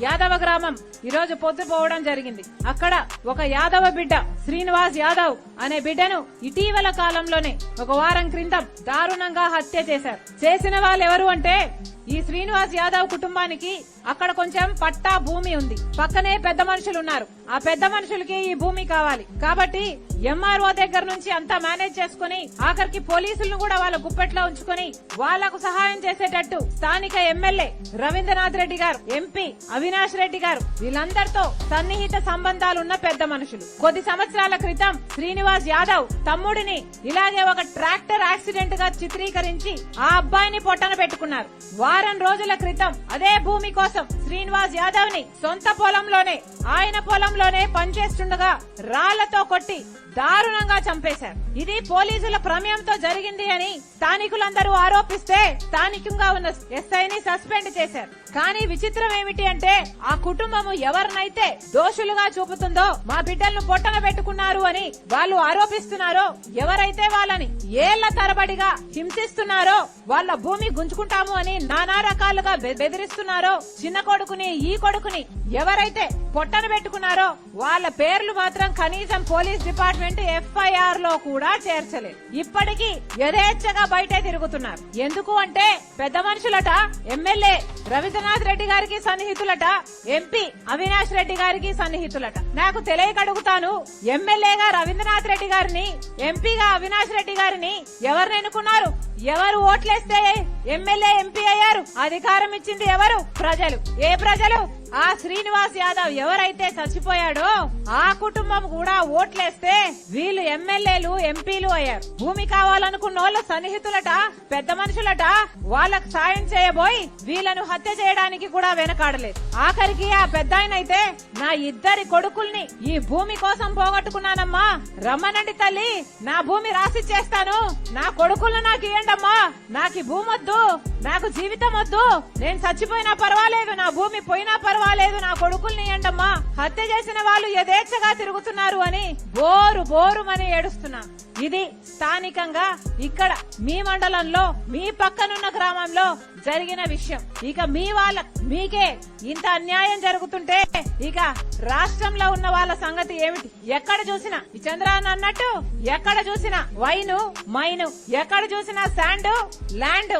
యాదవ గ్రామం ఈ రోజు పొద్దుపోవడం జరిగింది. అక్కడ ఒక యాదవ బిడ్డ శ్రీనివాస్ యాదవ్ అనే బిడ్డను ఇటీవల కాలంలోనే ఒక వారం క్రితం దారుణంగా హత్య చేశారు. చేసిన వాళ్ళు ఎవరు అంటే ఈ శ్రీనివాస్ యాదవ్ కుటుంబానికి అక్కడ కొంచెం పట్టా భూమి ఉంది, పక్కనే పెద్ద మనుషులు ఉన్నారు. ఆ పెద్ద మనుషులకి ఈ భూమి కావాలి కాబట్టి ఎంఆర్ఓ దగ్గర నుంచి అంతా మేనేజ్ చేసుకుని ఆఖరికి పోలీసులను కూడా వాళ్ళ గుప్పెట్లో ఉంచుకుని వాళ్లకు సహాయం చేసేటట్టు స్థానిక ఎమ్మెల్యే రవీంద్రనాథ్ రెడ్డి గారు, ఎంపీ అవినాష్ రెడ్డి గారు వీళ్ళందరితో సన్నిహిత సంబంధాలున్న పెద్ద మనుషులు. కొద్ది సంవత్సరాల క్రితం శ్రీనివాస్ యాదవ్ తమ్ముడిని ఇలాగే ఒక ట్రాక్టర్ యాక్సిడెంట్ గా చిత్రీకరించి ఆ అబ్బాయిని పొట్టన పెట్టుకున్నారు. వారం రోజుల క్రితం అదే భూమి కోసం శ్రీనివాస్ యాదవ్ ని సొంత పొలంలోనే ఆయన పొలంలోనే పనిచేస్తుండగా రాళ్లతో కొట్టి దారుణంగా చంపేశారు. ఇది పోలీసుల ప్రమేయంతో జరిగింది అని స్థానికులందరూ ఆరోపిస్తే స్థానికంగా ఉన్న ఎస్ఐని సస్పెండ్ చేశారు. కానీ విచిత్రం ఏమిటి అంటే ఆ కుటుంబము ఎవరినైతే దోషులుగా చూపుతుందో మా బిడ్డలను పొట్టన పెట్టుకున్నారు అని వాళ్ళు ఆరోపిస్తున్నారో, ఎవరైతే వాళ్ళని ఏళ్ల తరబడిగా హింసిస్తున్నారో, వాళ్ళ భూమి గుంజుకుంటాము అని నానా రకాలుగా బెదిరిస్తున్నారో, చిన్న కొడుకుని ఈ కొడుకుని ఎవరైతే పొట్టన పెట్టుకున్నారో వాళ్ళ పేర్లు మాత్రం కనీసం పోలీస్ డిపార్ట్మెంట్ ఎఫ్ఐఆర్ లో కూడా చేర్చలేదు. ఇప్పటికీ యథేచ్ఛగా బయటే తిరుగుతున్నారు. ఎందుకు అంటే పెద్ద మనుషులట ఎమ్మెల్యే రవీంద్రనాథ్ రెడ్డి గారికి సన్నిహితులట, ఎంపీ అవినాష్ రెడ్డి గారికి సన్నిహితులట. నాకు తెలియక అడుగుతాను, ఎమ్మెల్యేగా రవీంద్రనాథ్ రెడ్డి గారిని, ఎంపీగా అవినాష్ రెడ్డి గారిని ఎవరిని ఎన్నుకున్నారు? ఎవరు ఓట్లేస్తే ఎమ్మెల్యే ఎంపీ అయ్యారు? అధికారం ఇచ్చింది ఎవరు? ప్రజలు. ఏ ప్రజలు? ఆ శ్రీనివాస్ యాదవ్ ఎవరైతే చచ్చిపోయాడో ఆ కుటుంబం కూడా ఓట్లేస్తే వీళ్ళు ఎమ్మెల్యేలు ఎంపీలు అయ్యారు. భూమి కావాలనుకున్న వాళ్ళు సన్నిహితులట, పెద్ద మనుషులట, వాళ్ళకు సాయం చేయబోయి వీళ్ళను హత్య చేయడానికి కూడా వెనకాడలేదు. ఆఖరికి ఆ పెద్దాయనైతే నా ఇద్దరి కొడుకుల్ని ఈ భూమి కోసం పోగొట్టుకున్నానమ్మా, రమ్మనండి తల్లి, నా భూమి రాసిచ్చేస్తాను, నా కొడుకులను నాకు ఇయ్యండమ్మా, నాకు ఈ భూమి వద్దు, నాకు జీవితం వద్దు, నేను చచ్చిపోయినా పర్వాలేదు, నా భూమి పోయినా పర్వాలేదు, నా కొడుకుల్ని ఇయ్యండమ్మా, హత్య చేసిన వాళ్ళు యథేచ్ఛగా తిరుగుతున్నారు అని బోరు బోరుమని ఏడుస్తున్నా. ఇది స్థానికంగా ఇక్కడ మీ మండలంలో మీ పక్కనున్న గ్రామంలో జరిగిన విషయం. ఇక మీ వాళ్ళ మీకే ఇంత అన్యాయం జరుగుతుంటే ఇక రాష్ట్రంలో ఉన్న వాళ్ళ సంగతి ఏమిటి? ఎక్కడ చూసినా ఈ చంద్రబాబు అన్నట్టు ఎక్కడ చూసినా వైను మైను, ఎక్కడ చూసినా శాండ్ ల్యాండ్.